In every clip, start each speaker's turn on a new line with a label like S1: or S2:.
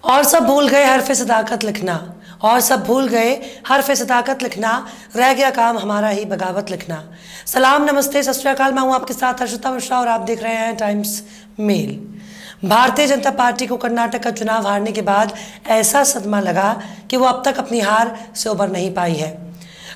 S1: और सब भूल गए हरफ सदाकत लिखना, और सब भूल गए हरफ सदाकत लिखना, रह गया काम हमारा ही बगावत लिखना। सलाम नमस्ते सत श्री अकाल, मैं हूँ आपके साथ हर्षिता मिश्रा और आप देख रहे हैं times mail. Bharatiya Janata party को कर्नाटक का चुनाव हारने के बाद ऐसा सदमा लगा कि वो अब तक अपनी हार से उबर नहीं पाई है।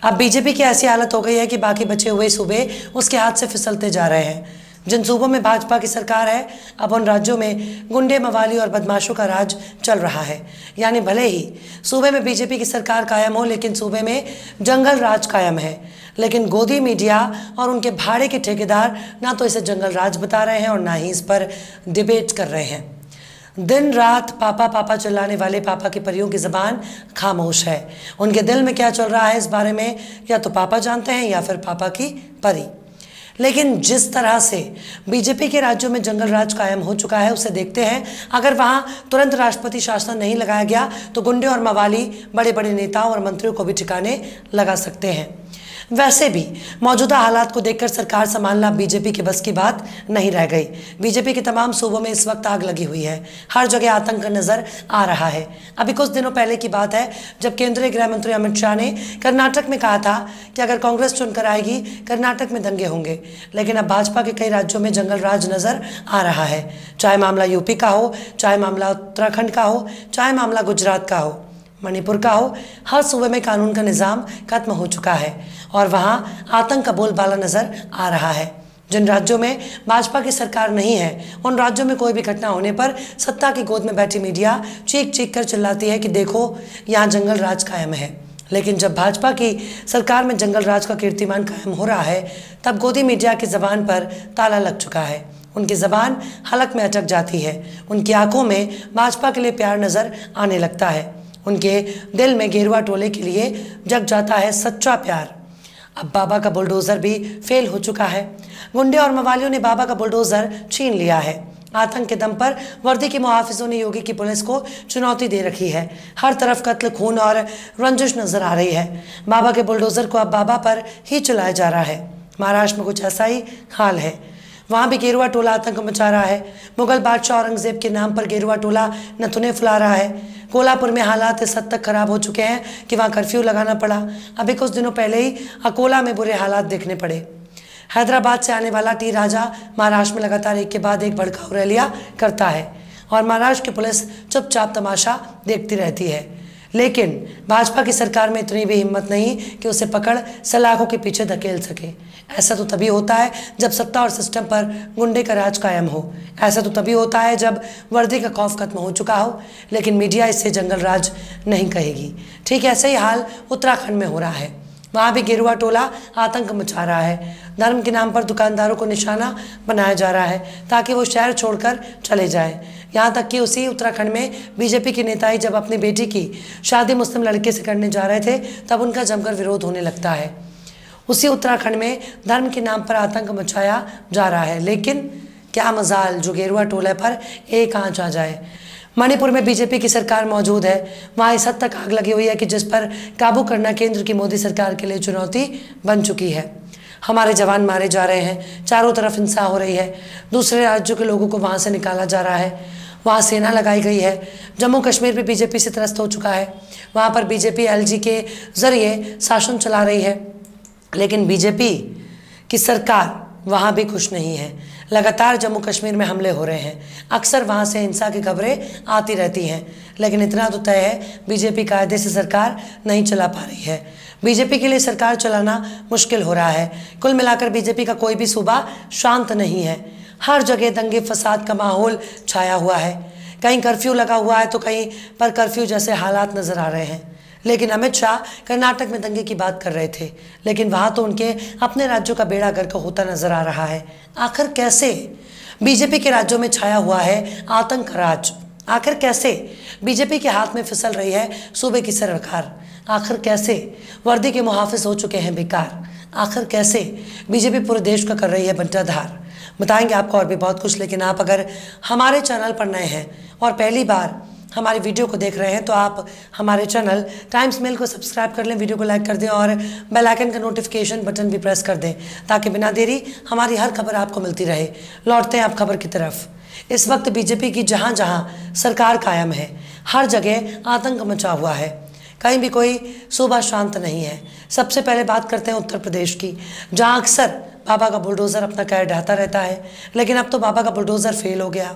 S1: अब बीजेपी की ऐसी हालत हो गई है कि बाकी बचे हुए सूबे उसके हाथ से फिसलते जा रहे हैं। जिन सूबों में भाजपा की सरकार है, अब उन राज्यों में गुंडे, मवाली और बदमाशों का राज चल रहा है। यानी भले ही सूबे में बीजेपी की सरकार कायम हो, लेकिन सूबे में जंगल राज कायम है। लेकिन गोदी मीडिया और उनके भाड़े के ठेकेदार ना तो इसे जंगल राज बता रहे हैं और ना ही इस पर डिबेट कर रहे हैं। दिन रात पापा पापा चिल्लाने वाले पापा की परियों की ज़बान खामोश है। उनके दिल में क्या चल रहा है इस बारे में या तो पापा जानते हैं या फिर पापा की परी। लेकिन जिस तरह से बीजेपी के राज्यों में जंगल राज कायम हो चुका है, उसे देखते हैं अगर वहां तुरंत राष्ट्रपति शासन नहीं लगाया गया तो गुंडे और मवाली बड़े बड़े नेताओं और मंत्रियों को भी ठिकाने लगा सकते हैं। वैसे भी मौजूदा हालात को देखकर सरकार संभालना बीजेपी के बस की बात नहीं रह गई। बीजेपी के तमाम सूबों में इस वक्त आग लगी हुई है, हर जगह आतंक नजर आ रहा है। अभी कुछ दिनों पहले की बात है जब केंद्रीय गृह मंत्री अमित शाह ने कर्नाटक में कहा था कि अगर कांग्रेस चुनकर आएगी कर्नाटक में दंगे होंगे। लेकिन अब भाजपा के कई राज्यों में जंगल राज नजर आ रहा है, चाहे मामला यूपी का हो, चाहे मामला उत्तराखंड का हो, चाहे मामला गुजरात का हो, मणिपुर का हो। हर सूबे में कानून का निज़ाम खत्म हो चुका है और वहां आतंक का बोलबाला नजर आ रहा है। जिन राज्यों में भाजपा की सरकार नहीं है, उन राज्यों में कोई भी घटना होने पर सत्ता की गोद में बैठी मीडिया चीख चीख कर चिल्लाती है कि देखो यहाँ जंगल राज कायम है। लेकिन जब भाजपा की सरकार में जंगल राज का कीर्तिमान कायम हो रहा है, तब गोदी मीडिया की जबान पर ताला लग चुका है। उनकी ज़बान हलक में अटक जाती है, उनकी आंखों में भाजपा के लिए प्यार नजर आने लगता है, उनके दिल में गेरुआ टोले के लिए जग जाता है सच्चा प्यार। अब बाबा का बुलडोज़र भी फेल हो चुका है। गुंडे और मवालियों ने बाबा का बुलडोज़र छीन लिया है। आतंक के दम पर वर्दी के मुहाफिजों ने योगी की पुलिस को चुनौती दे रखी है। हर तरफ कत्ल, खून और रंजिश नजर आ रही है। बाबा के बुलडोज़र को अब बाबा पर ही चलाया जा रहा है। महाराष्ट्र में कुछ ऐसा ही हाल है, वहाँ भी गेरुआ टोला आतंक मचा रहा है। मुगल बादशाह औरंगजेब के नाम पर गेरुआ टोला नथुने फुला रहा है। कोल्हापुर में हालात इस हद तक खराब हो चुके हैं कि वहाँ कर्फ्यू लगाना पड़ा। अभी कुछ दिनों पहले ही अकोला में बुरे हालात देखने पड़े। हैदराबाद से आने वाला टी राजा महाराष्ट्र में लगातार एक के बाद एक भड़काऊ रैलियाँ करता है और महाराष्ट्र की पुलिस चुपचाप तमाशा देखती रहती है। लेकिन भाजपा की सरकार में इतनी भी हिम्मत नहीं कि उसे पकड़ सलाखों के पीछे धकेल सके। ऐसा तो तभी होता है जब सत्ता और सिस्टम पर गुंडे का राज कायम हो। ऐसा तो तभी होता है जब वर्दी का खौफ खत्म हो चुका हो। लेकिन मीडिया इसे जंगल राज नहीं कहेगी। ठीक ऐसे ही हाल उत्तराखंड में हो रहा है। वहाँ भी गेरुआ टोला आतंक मचा रहा है। धर्म के नाम पर दुकानदारों को निशाना बनाया जा रहा है ताकि वो शहर छोड़कर चले जाएं। यहाँ तक कि उसी उत्तराखंड में बीजेपी के नेता ही जब अपनी बेटी की शादी मुस्लिम लड़के से करने जा रहे थे, तब उनका जमकर विरोध होने लगता है। उसी उत्तराखंड में धर्म के नाम पर आतंक मचाया जा रहा है। लेकिन क्या मजाल जो गेरुआ टोले पर एक आंच आ जाए। मणिपुर में बीजेपी की सरकार मौजूद है, वहाँ इस हद तक आग लगी हुई है कि जिस पर काबू करना केंद्र की मोदी सरकार के लिए चुनौती बन चुकी है। हमारे जवान मारे जा रहे हैं, चारों तरफ हिंसा हो रही है, दूसरे राज्यों के लोगों को वहाँ से निकाला जा रहा है, वहाँ सेना लगाई गई है। जम्मू कश्मीर भी बीजेपी से त्रस्त हो चुका है, वहाँ पर बीजेपी एलजी के जरिए शासन चला रही है। लेकिन बीजेपी की सरकार वहाँ भी खुश नहीं है। लगातार जम्मू कश्मीर में हमले हो रहे हैं, अक्सर वहाँ से हिंसा की खबरें आती रहती हैं। लेकिन इतना तो तय है, बीजेपी कायदे से सरकार नहीं चला पा रही है। बीजेपी के लिए सरकार चलाना मुश्किल हो रहा है। कुल मिलाकर बीजेपी का कोई भी सूबा शांत नहीं है। हर जगह दंगे फसाद का माहौल छाया हुआ है। कहीं कर्फ्यू लगा हुआ है तो कहीं पर कर्फ्यू जैसे हालात नजर आ रहे हैं। लेकिन अमित शाह कर्नाटक में दंगे की बात कर रहे थे, लेकिन वहाँ तो उनके अपने राज्यों का बेड़ा गर्क होता नजर आ रहा है। आखिर कैसे बीजेपी के राज्यों में छाया हुआ है आतंक राज? आखिर कैसे बीजेपी के हाथ में फिसल रही है सूबे की सरकार? आखिर कैसे वर्दी के मुहाफिज हो चुके हैं बेकार? आखिर कैसे बीजेपी पूरे देश का कर रही है बंटाधार? बताएंगे आपको और भी बहुत कुछ। लेकिन आप अगर हमारे चैनल पर नए हैं और पहली बार हमारी वीडियो को देख रहे हैं तो आप हमारे चैनल टाइम्स मेल को सब्सक्राइब कर लें, वीडियो को लाइक कर दें और बेल आइकन का नोटिफिकेशन बटन भी प्रेस कर दें ताकि बिना देरी हमारी हर खबर आपको मिलती रहे। लौटते हैं आप खबर की तरफ। इस वक्त बीजेपी की जहां जहां सरकार कायम है, हर जगह आतंक मचा हुआ है, कहीं भी कोई सुबह शांत नहीं है। सबसे पहले बात करते हैं उत्तर प्रदेश की, जहां अक्सर बाबा का बुलडोज़र अपना कहर ढाता रहता है, लेकिन अब तो बाबा का बुलडोज़र फेल हो गया।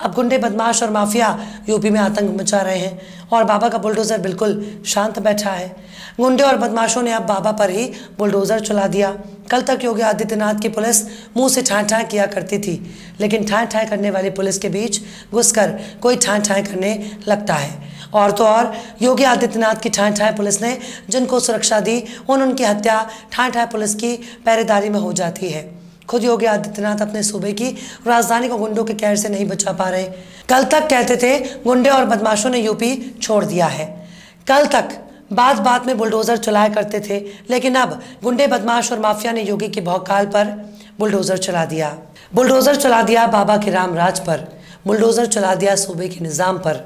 S1: अब गुंडे, बदमाश और माफिया यूपी में आतंक मचा रहे हैं और बाबा का बुलडोज़र बिल्कुल शांत बैठा है। गुंडे और बदमाशों ने अब बाबा पर ही बुलडोज़र चला दिया। कल तक योगी आदित्यनाथ की पुलिस मुंह से ठां ठां किया करती थी, लेकिन ठां ठां करने वाली पुलिस के बीच घुसकर कोई ठां ठां करने लगता है। और तो और योगी आदित्यनाथ की ठां ठां पुलिस ने जिनको सुरक्षा दी उनकी हत्या ठां ठां पुलिस की पहरेदारी में हो जाती है। खुद योगी आदित्यनाथ अपने सूबे की राजधानी को गुंडों के कहर से नहीं बचा पा रहे। कल तक कहते थे गुंडे और बदमाशों ने यूपी छोड़ दिया है, कल तक बात बात में बुलडोज़र चलाया करते थे, लेकिन अब गुंडे, बदमाश और माफिया ने योगी की भौकाल पर बुलडोज़र चला दिया। बुलडोज़र चला दिया बाबा के राम राज पर, बुलडोज़र चला दिया सूबे के निज़ाम पर,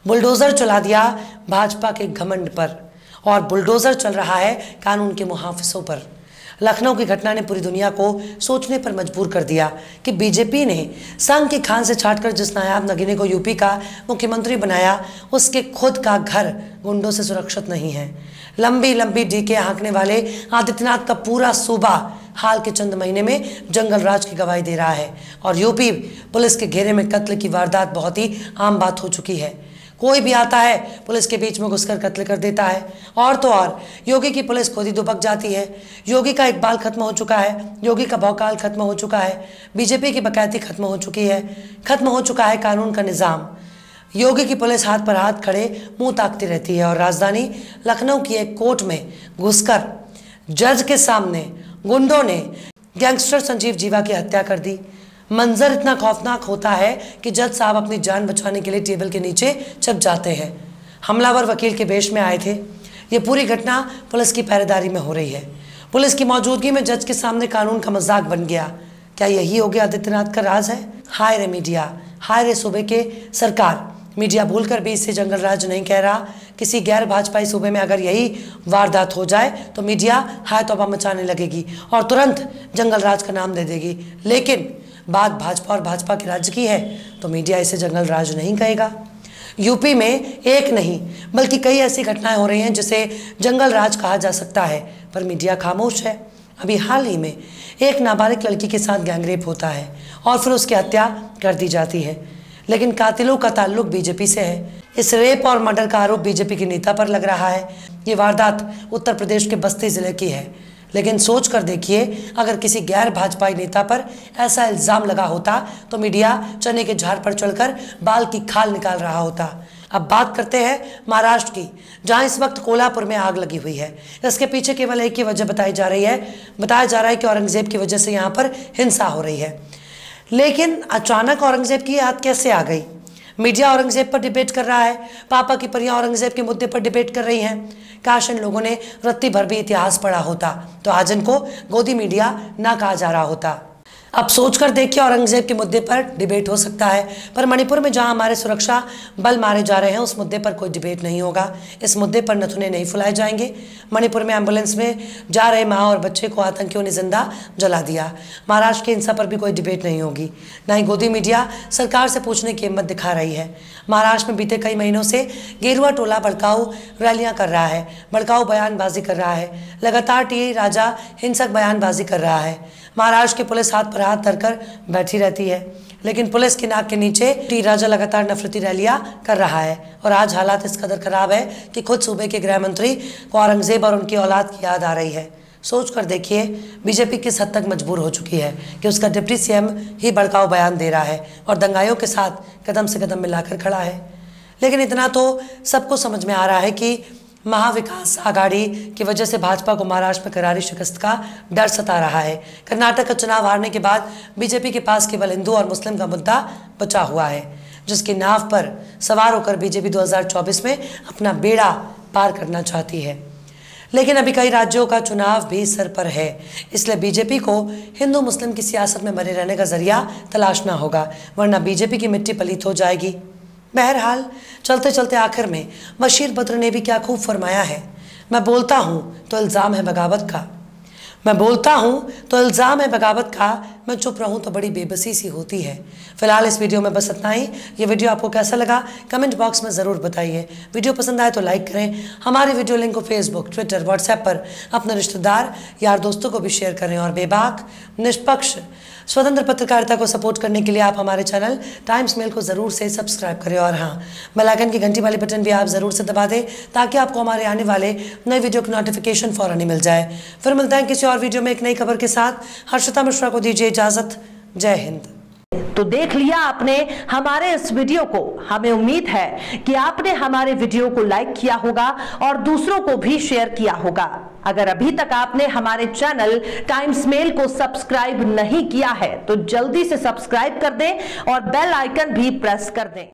S1: बुलडोज़र चला दिया भाजपा के घमंड पर, और बुलडोज़र चल रहा है कानून के मुहाफिजों पर। लखनऊ की घटना ने पूरी दुनिया को सोचने पर मजबूर कर दिया कि बीजेपी ने संघ की खान से छाटकर जिस नायाब नगीने को यूपी का मुख्यमंत्री बनाया, उसके खुद का घर गुंडों से सुरक्षित नहीं है। लंबी लंबी डीके हाँकने वाले आदित्यनाथ का पूरा सूबा हाल के चंद महीने में जंगल राज की गवाही दे रहा है और यूपी पुलिस के घेरे में कत्ल की वारदात बहुत ही आम बात हो चुकी है। कोई भी आता है पुलिस के बीच में घुसकर कत्ल कर देता है, और तो और योगी की पुलिस खुद ही दुबक जाती है। योगी का इकबाल खत्म हो चुका है, योगी का भौकाल खत्म हो चुका है, बीजेपी की बकैती खत्म हो चुकी है, खत्म हो चुका है कानून का निज़ाम। योगी की पुलिस हाथ पर हाथ खड़े मुंह ताकती रहती है और राजधानी लखनऊ की एक कोर्ट में घुसकर जज के सामने गुंडों ने गैंगस्टर संजीव जीवा की हत्या कर दी। मंजर इतना खौफनाक होता है कि जज साहब अपनी जान बचाने के लिए टेबल के नीचे छुप जाते हैं। हमलावर वकील के वेश में आए थे। ये पूरी घटना पुलिस की पहरेदारी में हो रही है। पुलिस की मौजूदगी में जज के सामने कानून का मजाक बन गया। क्या यही योगी आदित्यनाथ का राज है? हाय रे मीडिया, हाय रे सूबे के सरकार। मीडिया भूलकर भी इसे जंगल राज नहीं कह रहा। किसी गैर भाजपाई सूबे में अगर यही वारदात हो जाए तो मीडिया हाय तौबा मचाने लगेगी और तुरंत जंगल राज का नाम दे देगी। लेकिन बात भाजपा और भाजपा के राज्य की है तो मीडिया इसे जंगल राज नहीं कहेगा। यूपी में एक नहीं बल्कि कई ऐसी घटनाएं हो रही हैं जिसे जंगल राज कहा जा सकता है, पर मीडिया खामोश है। अभी हाल ही में एक नाबालिग लड़की के साथ गैंगरेप होता है और फिर उसकी हत्या कर दी जाती है, लेकिन कातिलों का ताल्लुक बीजेपी से है। इस रेप और मर्डर का आरोप बीजेपी के नेता पर लग रहा है। ये वारदात उत्तर प्रदेश के बस्ती जिले की है, लेकिन सोच कर देखिए अगर किसी गैर भाजपाई नेता पर ऐसा इल्ज़ाम लगा होता तो मीडिया चने के झाड़ पर चढ़कर बाल की खाल निकाल रहा होता। अब बात करते हैं महाराष्ट्र की, जहां इस वक्त कोल्हापुर में आग लगी हुई है। इसके पीछे केवल एक ही वजह बताया जा रहा है कि औरंगजेब की वजह से यहाँ पर हिंसा हो रही है। लेकिन अचानक औरंगजेब की याद कैसे आ गई? मीडिया औरंगजेब पर डिबेट कर रहा है, पापा की परियां औरंगजेब के मुद्दे पर डिबेट कर रही हैं। काश इन लोगों ने रत्ती भर भी इतिहास पढ़ा होता तो आज इनको गोदी मीडिया ना कहा जा रहा होता। अब सोचकर देखिए, औरंगजेब के मुद्दे पर डिबेट हो सकता है, पर मणिपुर में जहां हमारे सुरक्षा बल मारे जा रहे हैं उस मुद्दे पर कोई डिबेट नहीं होगा। इस मुद्दे पर नथुने नहीं फुलाए जाएंगे। मणिपुर में एम्बुलेंस में जा रहे माँ और बच्चे को आतंकियों ने जिंदा जला दिया। महाराष्ट्र की हिंसा पर भी कोई डिबेट नहीं होगी। ना ही गोदी मीडिया सरकार से पूछने की हिम्मत दिखा रही है। महाराष्ट्र में बीते कई महीनों से गेरुआ टोला भड़काऊ रैलियां कर रहा है, भड़काऊ बयानबाजी कर रहा है, लगातार टी राजा हिंसक बयानबाजी कर रहा है। महाराष्ट्र की पुलिस हाथ पर हाथ धरकर बैठी रहती है, लेकिन पुलिस की नाक के नीचे टी राजा लगातार नफरती रैलियां कर रहा है। और आज हालात इस कदर खराब है कि खुद सूबे के गृह मंत्री को औरंगजेब और उनकी औलाद की याद आ रही है। सोच कर देखिए बीजेपी किस हद तक मजबूर हो चुकी है कि उसका डिप्टी सीएम ही भड़काऊ बयान दे रहा है और दंगाइयों के साथ कदम से कदम मिलाकर खड़ा है। लेकिन इतना तो सबको समझ में आ रहा है कि महाविकास आघाड़ी की वजह से भाजपा को महाराष्ट्र में करारी शिकस्त का डर सता रहा है। कर्नाटक का चुनाव हारने के बाद बीजेपी के पास केवल हिंदू और मुस्लिम का मुद्दा बचा हुआ है, जिसकी नाव पर सवार होकर बीजेपी 2024 में अपना बेड़ा पार करना चाहती है। लेकिन अभी कई राज्यों का चुनाव भी सर पर है, इसलिए बीजेपी को हिंदू मुस्लिम की सियासत में बने रहने का जरिया तलाशना होगा, वरना बीजेपी की मिट्टी पलीत हो जाएगी। बहरहाल चलते चलते आखिर में बशीर बद्र ने भी क्या खूब फरमाया है, मैं बोलता हूँ तो इल्ज़ाम है बगावत का। मैं बोलता हूँ तो इल्ज़ाम है बगावत का, मैं चुप रहूँ तो बड़ी बेबसी सी होती है। फिलहाल इस वीडियो में बस इतना ही। ये वीडियो आपको कैसा लगा कमेंट बॉक्स में ज़रूर बताइए। वीडियो पसंद आए तो लाइक करें। हमारे वीडियो लिंक को फेसबुक, ट्विटर, व्हाट्सएप पर अपने रिश्तेदार, यार दोस्तों को भी शेयर करें। और बेबाक, निष्पक्ष, स्वतंत्र पत्रकारिता को सपोर्ट करने के लिए आप हमारे चैनल टाइम्स मेल को ज़रूर से सब्सक्राइब करें। और हाँ, बेल आइकन की घंटी वाली बटन भी आप ज़रूर से दबा दें ताकि आपको हमारे आने वाले नए वीडियो की नोटिफिकेशन फ़ौरन ही मिल जाए। फिर मिलते हैं किसी और वीडियो में एक नई खबर के साथ। हर्षिता मिश्रा को दीजिए इजाज़त। जय हिंद।
S2: तो देख लिया आपने हमारे इस वीडियो को। हमें उम्मीद है कि आपने हमारे वीडियो को लाइक किया होगा और दूसरों को भी शेयर किया होगा। अगर अभी तक आपने हमारे चैनल टाइम्स मेल को सब्सक्राइब नहीं किया है तो जल्दी से सब्सक्राइब कर दें और बेल आइकन भी प्रेस कर दें।